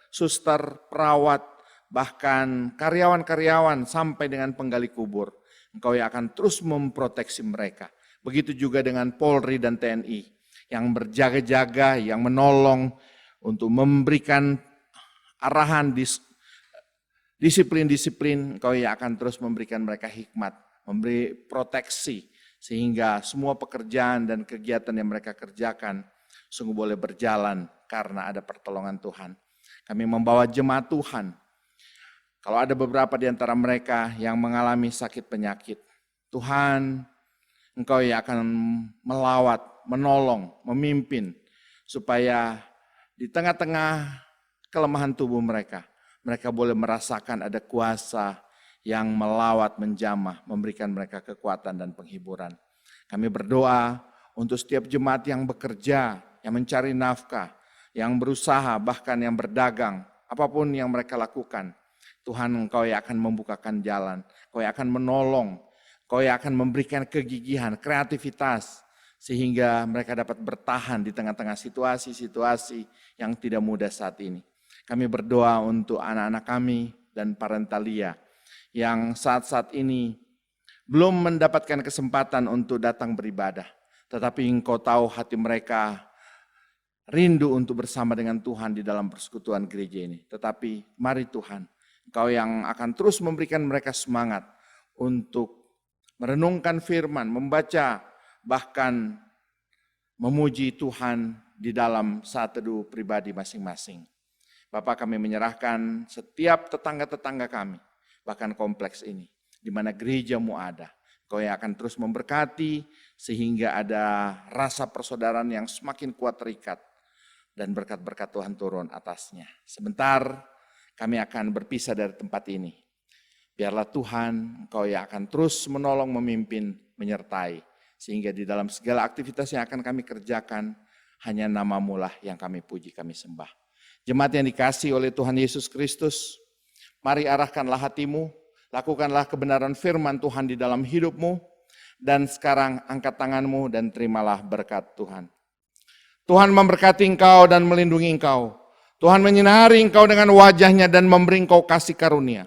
suster, perawat, bahkan karyawan-karyawan sampai dengan penggali kubur. Engkau yang akan terus memproteksi mereka. Begitu juga dengan Polri dan TNI yang berjaga-jaga, yang menolong untuk memberikan arahan disiplin-disiplin. Engkau yang akan terus memberikan mereka hikmat, memberi proteksi sehingga semua pekerjaan dan kegiatan yang mereka kerjakan sungguh boleh berjalan karena ada pertolongan Tuhan. Kami membawa jemaat Tuhan. Kalau ada beberapa di antara mereka yang mengalami sakit penyakit, Tuhan, Engkau yang akan melawat, menolong, memimpin, supaya di tengah-tengah kelemahan tubuh mereka, mereka boleh merasakan ada kuasa yang melawat, menjamah, memberikan mereka kekuatan dan penghiburan. Kami berdoa untuk setiap jemaat yang bekerja, yang mencari nafkah, yang berusaha, bahkan yang berdagang, apapun yang mereka lakukan. Tuhan, Engkau yang akan membukakan jalan, Engkau yang akan menolong, Engkau yang akan memberikan kegigihan, kreativitas, sehingga mereka dapat bertahan di tengah-tengah situasi-situasi yang tidak mudah saat ini. Kami berdoa untuk anak-anak kami dan Parentalia yang saat-saat ini belum mendapatkan kesempatan untuk datang beribadah. Tetapi Engkau tahu hati mereka rindu untuk bersama dengan Tuhan di dalam persekutuan gereja ini. Tetapi mari Tuhan, Engkau yang akan terus memberikan mereka semangat untuk merenungkan firman, membaca, bahkan memuji Tuhan di dalam saat teduh pribadi masing-masing. Bapak, kami menyerahkan setiap tetangga-tetangga kami, bahkan kompleks ini, di mana gereja-Mu ada. Engkau yang akan terus memberkati sehingga ada rasa persaudaraan yang semakin kuat terikat dan berkat-berkat Tuhan turun atasnya. Sebentar kami akan berpisah dari tempat ini. Biarlah Tuhan, Engkau yang akan terus menolong, memimpin, menyertai. Sehingga di dalam segala aktivitas yang akan kami kerjakan, hanya nama-Mu lah yang kami puji, kami sembah. Jemaat yang dikasihi oleh Tuhan Yesus Kristus, mari arahkanlah hatimu, lakukanlah kebenaran firman Tuhan di dalam hidupmu, dan sekarang angkat tanganmu dan terimalah berkat Tuhan. Tuhan memberkati engkau dan melindungi engkau. Tuhan menyinari engkau dengan wajahnya dan memberi engkau kasih karunia.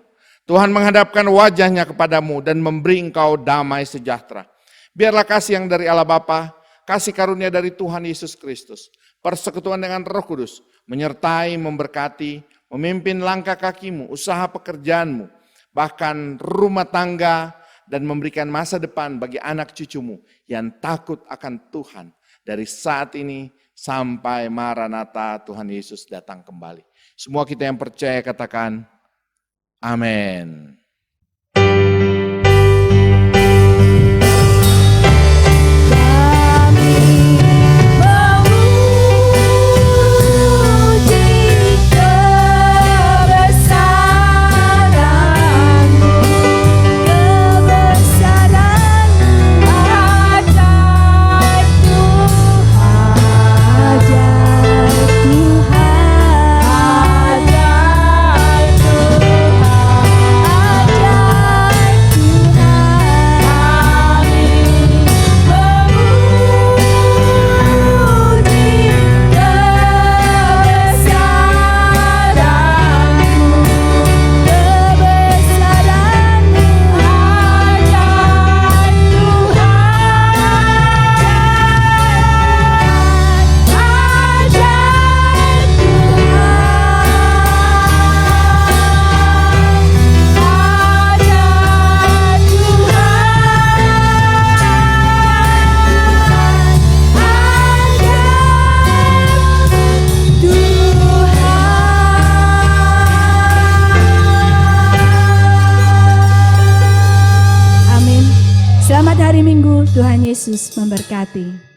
Tuhan menghadapkan wajahnya kepadamu dan memberi engkau damai sejahtera. Biarlah kasih yang dari Allah Bapa, kasih karunia dari Tuhan Yesus Kristus, persekutuan dengan Roh Kudus, menyertai, memberkati, memimpin langkah kakimu, usaha pekerjaanmu, bahkan rumah tangga, dan memberikan masa depan bagi anak cucumu yang takut akan Tuhan dari saat ini sampai Maranatha Tuhan Yesus datang kembali. Semua kita yang percaya katakan, amin. Selamat hari Minggu, Tuhan Yesus memberkati.